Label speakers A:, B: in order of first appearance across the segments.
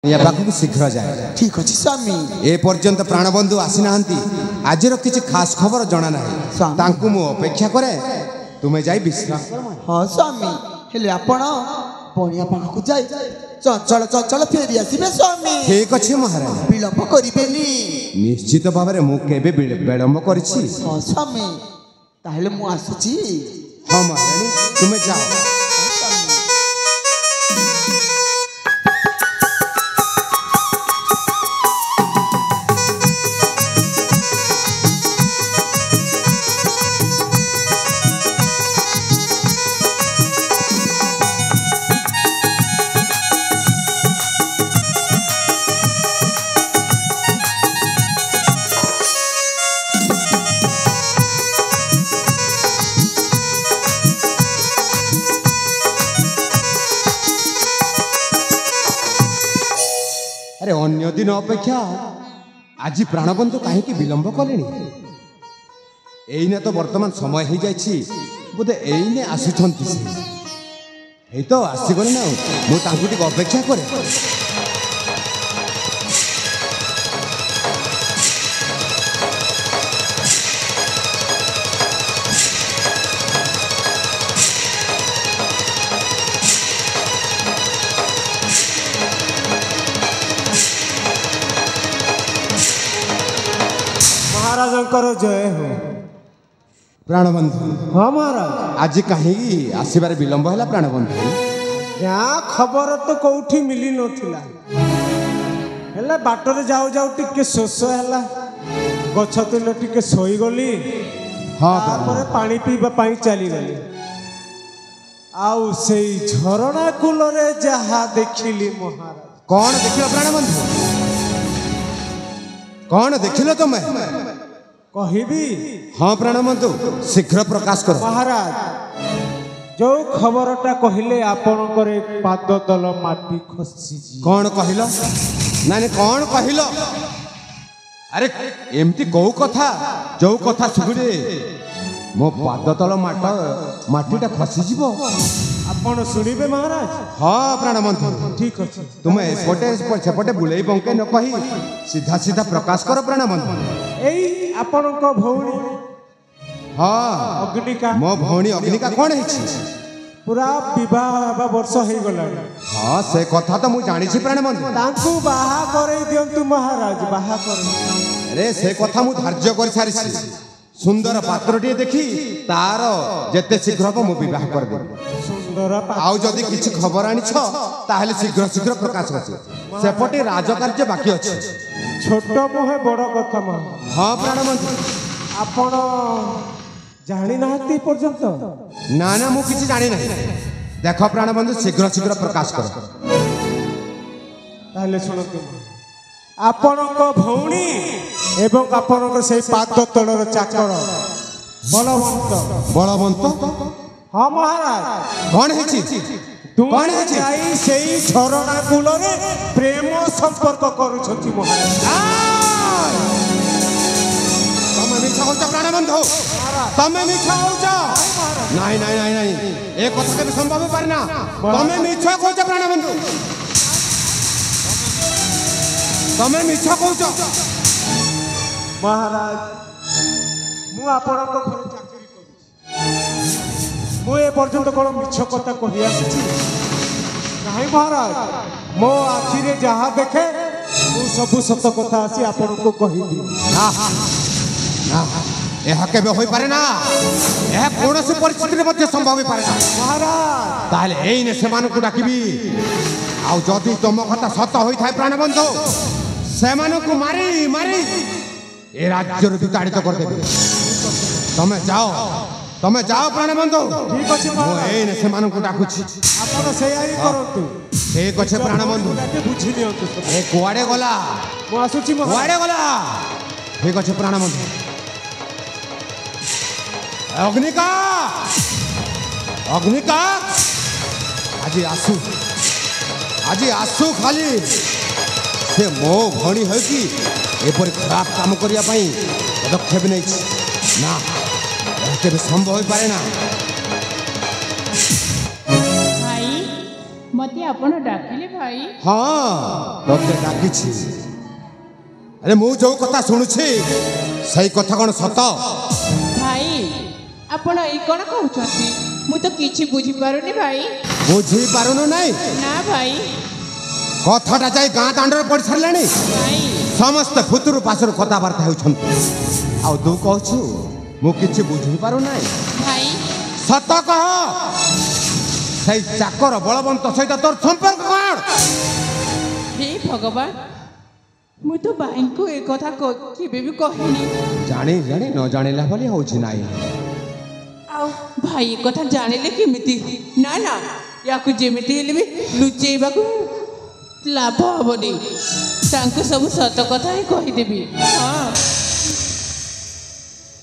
A: या पाखु शीघ्र जाए।
B: ठीक अच्छे स्वामी।
A: ए पर्यंत प्राणबंधु आसी नाहंती आजर किसी खास खबर जना ना तांकु मु अपेक्षा करे तुमे जाई विश्राम कर।
B: हां स्वामी हेले आपण बणिया पाखु जाई चंचल चंचल फेरी आसीबे स्वामी।
A: ठीक अच्छे महाराज
B: विलंब करिबेनी।
A: निश्चित भाव में मु केबे विलंब करिछि।
B: हां स्वामी ताहले मु आसुची।
A: हां महारानी तुमे जाओ। अरे अन्य दिन अपेक्षा आज प्राणबंधु कहीं विलंब कले एने तो वर्तमान समय हो जाए बोधे एने आसुंच तो आसगले ना मुझे अपेक्षा करे।
C: महाराज जय हो।
A: प्राणबंधु
C: हाँ महाराज
A: आज कहीं आसबार विलंब है प्राणबंधु।
C: जहाँ खबर तो कौटी मिली नथिला हेला बाटरे जाऊ जाऊ टिके शोष है गछ तले टिके सोई गली।
A: हाँ
C: तापर पानी पीबा पाई चली गली आउ से झरणा कूलरे जहाँ देखिली महाराज।
A: कौन देखिल प्राणबंधु कौन देखिल तुम
C: कहबी।
A: हाँ प्राणबंधु शीघ्र प्रकाश कर।
C: महाराज जो खबरटा कहले आपणकर पाद तल माटी खसी।
A: कौन कहल ना कौन कहल? अरे एमती कौ कथा जो कथा शुभे मो पाद तल माटीटा खसीज
C: आपण शुणिबे महाराज।
A: हाँ प्राणबंधु
C: ठीक अच्छे
A: तुम एपटे सेपटे बुले बंके न कही सीधा सीधा प्रकाश कर प्राणबंधु।
C: एई आपणक भौणी
A: हाँ
C: अग्निका
A: मो भौणी अग्निका कौन है
C: पूरा विवाह वर्ष हो गला।
A: हाँ से कथा तो मुझे जानी प्राणबंधु।
C: तांकु बाहा करे दियंतु महाराज बाहा करे।
A: अरे से कथा मुझे धार्य कर सारी सुंदर पात्रटी देखी तार जेते शीघ्र हम बह कर
C: सुंदर
A: आउ जदि किछि खबर आनी ताहले शीघ्र शीघ्र प्रकाश कर सेपटे राजकार्य बाकी अच्छे।
C: छोट मुहे बड़ कथा महा।
A: हाँ प्राणबंधु
C: आपण जानी नाहती पर्यंत
A: ना ना मु किछि जानी नहीं। देख प्राणबंधु शीघ्र शीघ्र प्रकाश कर।
C: ताहले सुनतु आपणक भौणी एवं आपणक से पाद तलर चाकर बलवंत
A: बलवंत।
C: हाँ महाराज
A: कौन है कौन है
C: जाई सेई झरणा कूलरे प्रेम संपर्क करूछथि महाराज।
A: तमे मिछा होचा प्राणबंधु तमे मिछा होचा। नहीं नहीं नहीं नहीं ए कथा के संभव पारे ना तमे मिछा होचा प्राणबंधु तमे मिछा होचा।
C: महाराज मु आपणक घरे चाकरी करूछि मु ए पर्यंत कोन मिछ कथा कहि आछि नाही महाराज मो आखिरे जहाँ देखे मु सब सत कथा आसी आपणक कहि दी।
A: ना ना यह केबे होई पारे ना यह कोनोसी परिस्थिति रे मध्ये संभव होई पारे ना
C: महाराज।
A: ताले एइने सेमान को डाकिबी आउ जदि तुम कथा सत होई थाए प्राणबंधु सेमान को मारी मारी ए राज्य रे विताड़ित कर देबे। तमे जाओ प्राणबंधु।
C: ठीक अछि महाराज
A: एइने सेमान को डाकुछि
C: आपण सेयाई करंतु।
A: ठीक अछि प्राणबंधु
C: बुझि नियंतु
A: ए कुआडे गला
C: मु आसुछि महाराज।
A: कुआडे गला ठीक अछि प्राणबंधु। अग्निका अग्निका आज आसु खाली से मो भणी है कि एपरी खराब काम करने पदक्षेप नहीं ना के संभव हो पारे ना।
D: भाई मते आपण डाकिले भाई
A: हाँ तोते डाकिछि अरे मु जो कथा सुनुछि सही कथा कोन सत
D: भाई आपण ई कोन कहउछथि मु तो किछि बुझी पारुनी भाई
A: बुझी पारुनो नाही
D: ना भाई
A: कथाटा जाई गाँ दांडर पड़ छरलानी
D: भाई
A: समस्त फुतुरु पासर कथाबार्ता हेउछन्ति आ तू कहछु मु किछि बुझी पारु नाही
D: भाई
A: सत कह सही चाकर बलवंत सहित तोर संपर्क कोन
D: हे भगवान मु तो भाई को ए कथा केबे भी कहिनी
A: जानी जानी न जानिला भली होछि नाही
D: आ भाई ए कथा जानिले केमिति ना ना याकु जेमिति हेले भी लुचेबाकू लाभ हबनी तांको सब सत कथा ही कहि देबी हां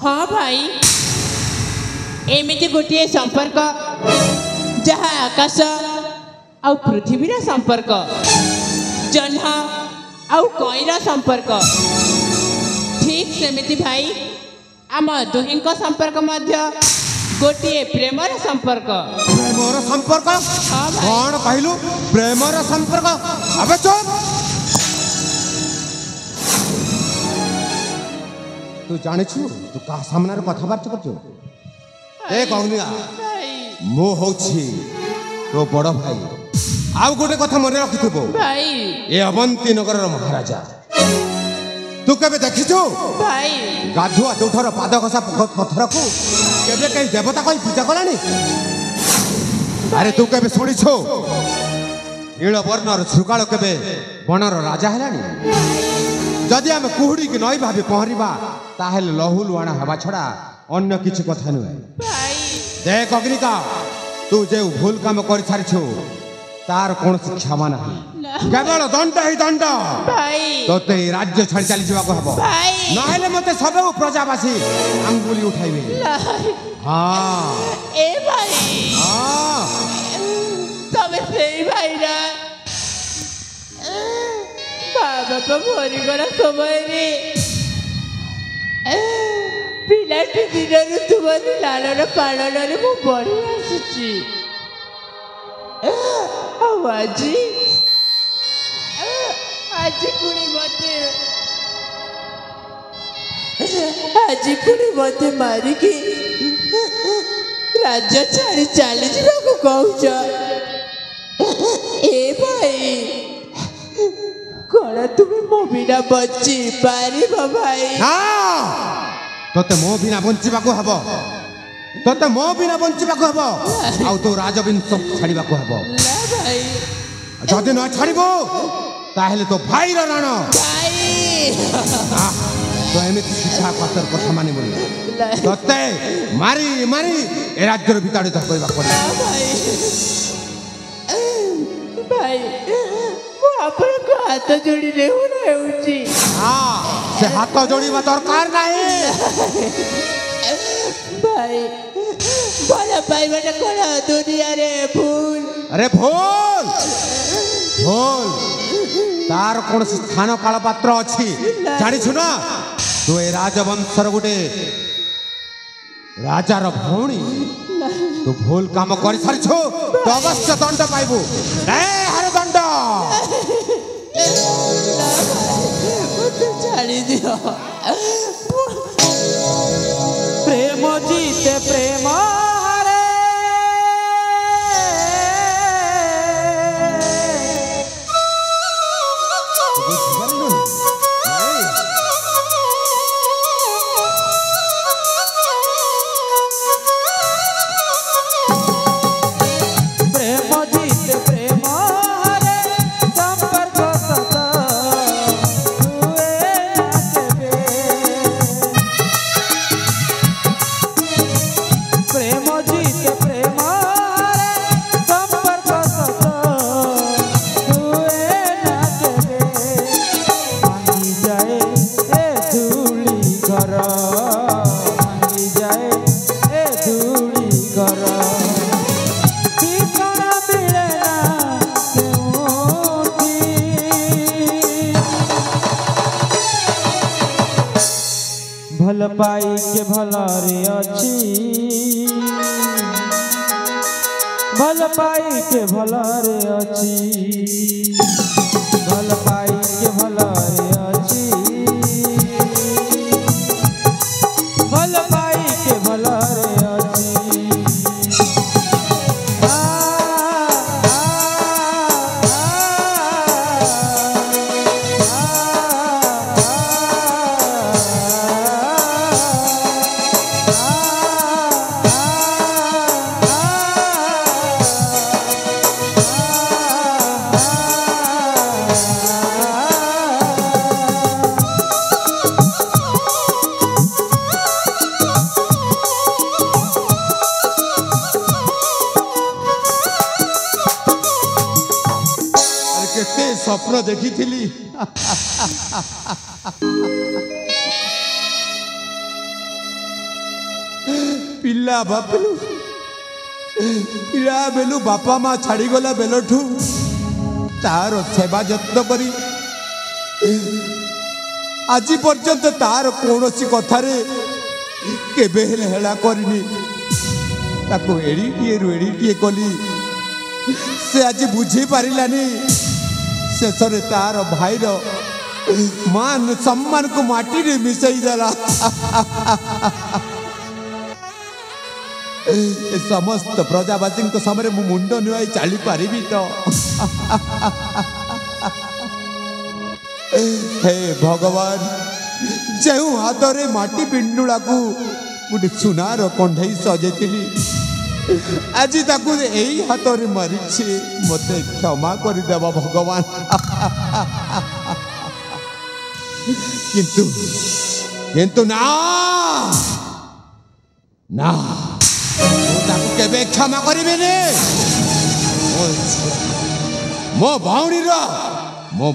D: हाँ भाई एमिति गोटे संपर्क जहाँ आकाश आउ पृथ्वीर संपर्क जह्न आउ कईर संपर्क ठीक सेमिति भाई आम दुहिंक संपर्क मध्य गोटे प्रेमर संपर्क
A: प्रेमर संपर्क
D: हाँ भाई
A: कौन कहलु प्रेमर संपर्क अबे चुप तू जानिछु तू का सामने कथा बात करछु ए कहनिया
D: भाई
A: मो होछि तो बड़ भाई आउ गोटे कथा मन रखिथबो
D: भाई
A: ए अवंती नगर महाराजा तू केबे देखिछु
D: भाई
A: गाधुआ जोठर पाद घसा पत्थर को केबे कई देवता कई पूजा कलानी अरे तू केबे सुनिछु नील वर्णर शृगाल केबे वनर राजा हेलानी जदि आम कुहुड़ी की नई भाभी पहरिबा ताहेले लहु लुआणा हवा छड़ा अन्य किछि कथा नुहे
D: भाई
A: देख अग्निका तू जे भूल काम कर छारिछु तार कौन क्षमा नहीं केवल दंड ही दंड
D: भाई
A: तोते राज्य छाड़ी चली जावा हबो
D: भाई
A: नहेले मते सबे प्रजावासी अंगुली उठाइबे हां
D: ए भाई
A: हां
D: तबे सेई भाई ना बाबा तो भरी गला समय रे पिलाटी दिनरु तुमर लालन पालन रे मु बढी आसुची आवाजी आज पुणी मते मारिकी राज्य छाड़ी चली जावाक कहूच ए भाई कौन तुम्हें मो बिना बची पार भाई
A: तोते मो बिना बंचिबाको हबो तोते मो बिना बंचिबाको हबो आउ तो राजवंश छाड़ीबाको हबो
D: ना भाई
A: जदि न छाड़ीबो ताहेले तो भाई रा राण
D: भाई
A: तो एमिति शिक्षा पातर कथा माने बोली तोते मारी मारी ए राज्यर भिताड़े धकइबा पड़े
D: भाई भाई वो अपन को हाथ जोड़ी ले हो रहे उची
A: हां से हाथ जोड़ीबा दरकार नाही
D: भाई भला भाई बने कोला दुनिया रे भूल
A: अरे भूल भूल तार कौन स्थान काल पात्र अच्छी जानी छु ना तू ए राजवंशर गोटे राजार भौणी तू भूल काम कर सारिछु तो अवश्य दंड पाइबु ए हर दंड
D: छाड़ी दियो
E: प्रेम जीते प्रेम हारे प्रेम जीते प्रेम हारे संपर्क सत हुए नाचबे प्रेम जीते प्रेम हारे संपर्क सत हुए नाचबे भांगी जाए ए धूली घर भांगी जाए ए धूली घर ठिकाना मिले ना केउठी भल पाई के भल रे अच्छी ଭଲ ପାଇକେ ଭଲରେ ଅଛି ଭଲ ପାଇକେ ଭଲରେ ଅଛି ଭଲ ପାଇକେ ଭଲରେ ଅଛି
A: କେତେ ସ୍ୱପ୍ନ ଦେଖିଥିଲି ପିଲା ବାପଲୁ ପିଲା ବେଲୁ ବାପା ମା ଛାଡ଼ିଗଲା ବେଲଠୁ ତାର ସେବା ଯତ୍ନ କରି ଆଜି ପର୍ଯ୍ୟନ୍ତ ତାର କୌଣସି କଥାରେ କେବେ ହେଲେ ହେଳା କରିନି ତାକୁ ଏଡ଼ିଟିଏରୁ ଏଡ଼ିଟିଏ କଲି ସେ ଆଜି ବୁଝି ପାରିଲାନି ଶେଷରେ ତାର ଭାଇର ମାନ ସମ୍ମାନକୁ ମାଟିରେ ମିଶାଇ ଦେଲା ଏ ସମସ୍ତ ପ୍ରଜାବାସୀଙ୍କ ସାମରେ ମୁଁ ମୁଣ୍ଡ ନୁଆଇ ଚାଲିପାରିବି ତ ହେ ଭଗବାନ ଯେଉଁ ହାତରେ ମାଟି ପିଣ୍ଡୁଳାକୁ ଗୋଟେ ସୁନାର କଣ୍ଢେଇ ସଜେଇଥିଲି ଆଜି ତାକୁ ଏଇ ହାତରେ ମାରିଛି ମୋତେ କ୍ଷମା କରିଦେବ ଭଗବାନ କିନ୍ତୁ କିନ୍ତୁ ନା ନା ମୁଁ ତାକୁ କେବେ କ୍ଷମା କରିବିନି ମୋ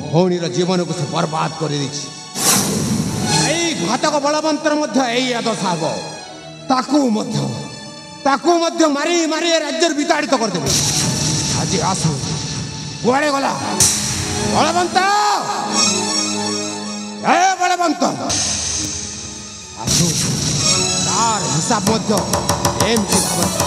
A: ଭଉଣୀର ଜୀବନକୁ ସେ ବର୍ବାଦ କରିଦେଇଛି ଏଇ ଘାତକ ବଳବନ୍ତର ମଧ୍ୟ ଏଇ ଦଶା ହେବ ତାକୁ ମଧ୍ୟ ମାରି ମାରି ରାଜ୍ୟରୁ ବିତାଡ଼ିତ କରିଦେବେ ଆଜି ଆସୁ କୁଆଡ଼େ ଗଲା ବଳବନ୍ତ ଏ ବଳବନ୍ତ ଆସୁ ତାର ହିସାବ ମଧ୍ୟ ଏମିତି ଭାବରେ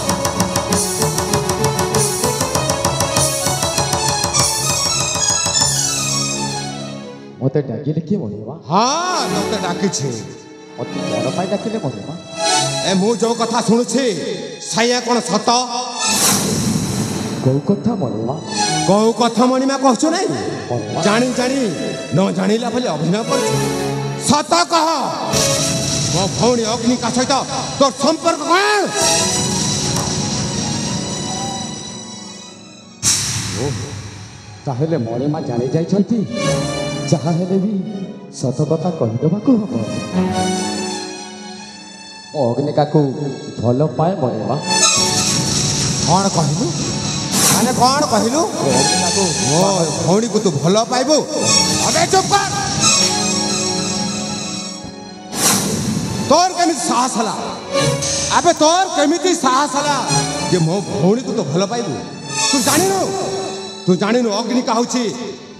F: ମୋତେ ଡାକିଲେ କିଏ ମରିବା
A: ହଁ ତତେ ଡାକିଛି
F: ମୋତେ ବଡ଼ ପାଇଁ ଡାକିଲେ ମରିବା
A: ଏ ମୁଁ ଯୋଉ କଥା ଶୁଣୁଛି ସେଇଆ କ'ଣ ସତ
F: କୋଉ କଥା ମରିବା
A: କୋଉ କଥା ମଣିମା କହୁଛୁ ନାଇଁ ଜାଣି ଜାଣି ନ ଜାଣିଲା ବୋଲି ଅଭିନୟ କରୁଛୁ ସତ କହ ମୋ ଭଉଣୀ ଅଗ୍ନିକା ସହିତ ତୋର ସମ୍ପର୍କ କ'ଣ
F: ତାହେଲେ ମରିମା ଜାଣି ଯାଇଛନ୍ତି ଯାହା ହେଲେ ବି ସତ କଥା କହିଦେବାକୁ ହବ ମୋ ଅଗ୍ନିକାକୁ ଭଲ ପାଏ ମରିମା
A: କ'ଣ କହିଲୁ ମାନେ କ'ଣ କହିଲୁ
F: ଅଗ୍ନିକାକୁ
A: ମୋ ଭଉଣୀକୁ ତୁ ଭଲ ପାଇବୁ ଏବେ ଚୁପ୍ କର ତୋର କେମିତି ସାହସ ହେଲା ଏବେ ତୋର କେମିତି ସାହସ ହେଲା ଯେ ମୋ ଭଉଣୀକୁ ତୁ ଭଲ ପାଇବୁ ତୁ ଜାଣିନୁ ଅଗ୍ନିକା ହେଉଛି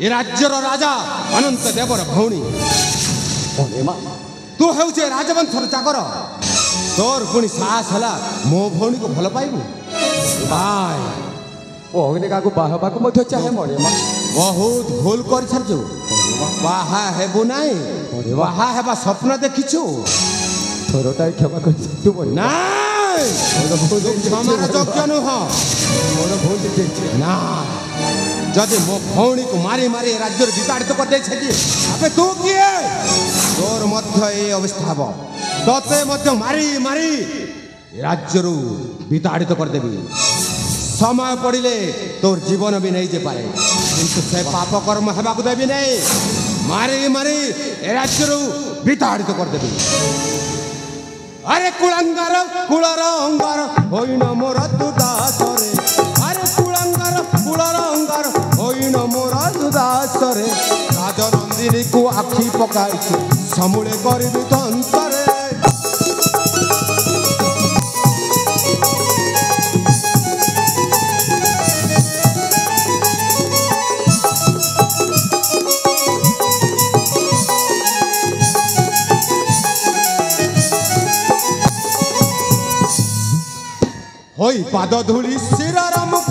A: ଏ ରାଜ୍ୟର ରାଜା ଅନନ୍ତ ଦେବର ଭଉଣୀ
F: ମରିମା
A: ତୁ ହେଉଛି ରାଜବଂଶର ଚାକର ତୋର ପୁଣି ସାହସ ହେଲା ମୋ ଭଉଣୀକୁ ଭଲ ପାଇବୁ ବାଏ
F: ମୋ ଅଗ୍ନିକାକୁ ବାହା ହେବାକୁ ମଧ୍ୟ ଚାହେଁ ମରିମା
A: ବହୁତ ଭୁଲ କରିସାରିଛୁ ବାହା ହେବୁ ନାହିଁ ବାହା ହେବା ସ୍ୱପ୍ନ ଦେଖିଛୁ
F: ଥରଟାଏ କ୍ଷମା କରିଥାନ୍ତୁ ମରିମା
A: ନାଇଁ କ୍ଷମାର ଯୋଗ୍ୟ ନୁହଁ
F: ମୋର ଭୁଲ ହେଇଯାଇଛି
A: ନା ଯଦି ମୋ ଭଉଣୀକୁ ମାରି ମାରି ରାଜ୍ୟରୁ ବିତାଡ଼ିତ କରିଦେଇଛନ୍ତି ଏବେ ତୁ କିଏ ତୋର ମଧ୍ୟ ଏ ଅବସ୍ଥା ହେବ ତତେ ମଧ୍ୟ ମାରି ମାରି ରାଜ୍ୟରୁ ବିତାଡ଼ିତ କରିଦେବି ସମୟ ପଡ଼ିଲେ ତୋର ଜୀବନ ବି ନେଇଯାଇପାରେ କିନ୍ତୁ ସେ ପାପ କର୍ମ ହେବାକୁ ଦେବି ନାହିଁ ମାରି ମାରି ଏ ରାଜ୍ୟରୁ ବିତାଡ଼ିତ କରିଦେବି আরে কুলাঙ্গার কুলার অঙ্গার হইন মোর দুদাসরে আরে কুলাঙ্গার কুলার অঙ্গার হইন মোর দুদাসরে রাজনন্দিনী কু আখি পকাইছি সমুলে করিবি তন্তরে হই পাদ ধূলি শিরার মুখ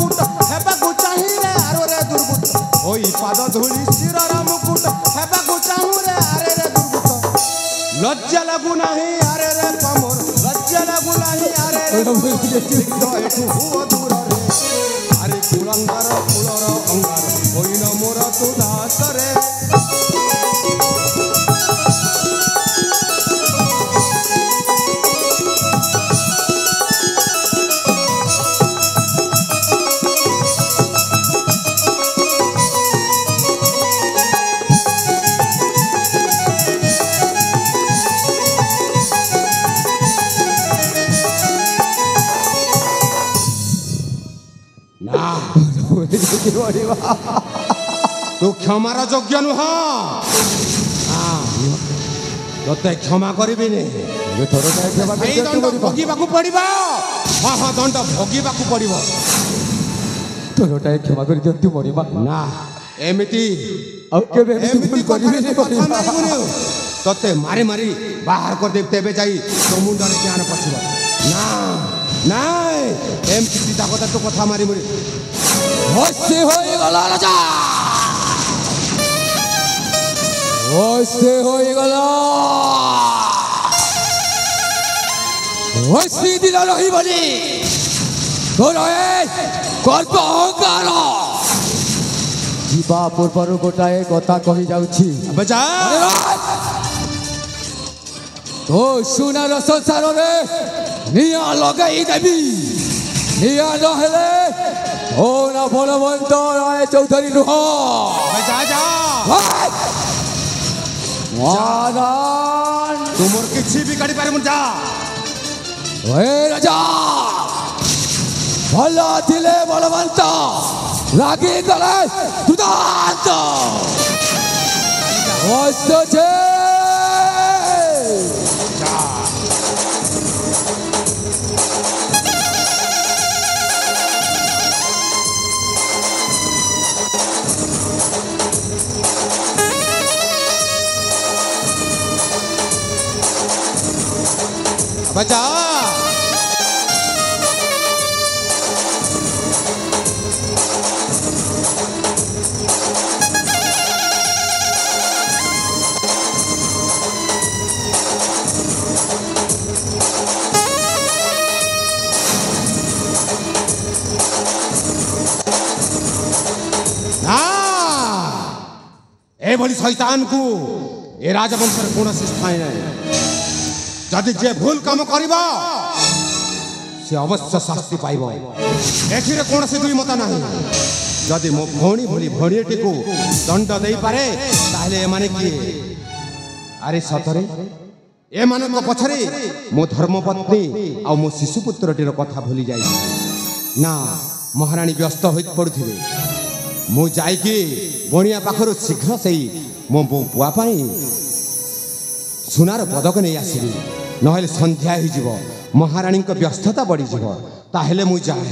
A: ଧୂଳି ଶିରର ମୁକୁଟ ହେବାକୁ ଚାହୁଁ ରେ ଆରେ ରେ ଦୁର୍ବୃତ୍ତ ଲଜ୍ଜା ଲାଗୁ ନାହିଁ ଆରେ ରେ ପାମର ଲଜ୍ଜା ଲାଗୁ ନାହିଁ ଆରେ ରେ ଶୀଘ୍ର ଏଠୁ ହୁଅ ଦୂରରେ ଆରେ କୁଳଙ୍ଗାର କୁଳର ଅଙ୍ଗାର ହୋଇନ ମୋର ତୁ ଦାସରେ तू क्षमार योग्य नुह ते क्षमा करी दंड भोगवाक पड़ो हाँ हाँ दंड भोगवाक पड़ो
F: तोरटाए क्षमा कर दियंतु मोरी मां
A: ना एमिति तते मारी मारी बाहर कर दे तेबे जाई तो मुंडरे ज्ञान पछिब ना ना एमिति सीधा कथा तो कथा मारी मुरी
F: हस्ते होई गला राजा हस्ते होई गला हस्ती दिन रही बनी तोर कर्प अहंकार जीवा पूर्वर गोटाए कथा कही जाउछि
A: बजा
F: तो सुनार संसार रे निया लगाई देवी निया नहेले ओ ना बलवंत राय चौधरी नुह
A: जा जा
F: महाराज
A: तुमर किछि भी गाड़ी पारे मुन जा
F: ओए राजा भला दिले बलवंत रागी गले दुदांत वस्तुचे
A: बजा एभली शैतान को ए राजवंशर कौन स्थान नहीं जदि जे भूल काम करिबा से अवश्य शास्ति पाइब एथिरे कौन से दुई मत नहीं जदि मो भौणी भली भौणीटी को दंड दे पारे ताहले ए माने की अरे सतरे ए मानक पछरे मो धर्मपत्नी आ मो शिशुपुत्रटीर कथा भूली जाई ना महारानी व्यस्त होई पड़ुथिबे मु जाइकी बणिया पाखर शीघ्र से मो बुआ सुनार पदक नहीं आसबि नहले संध्या हो महारानी व्यस्तता बढ़ी ताहेले मु जाए।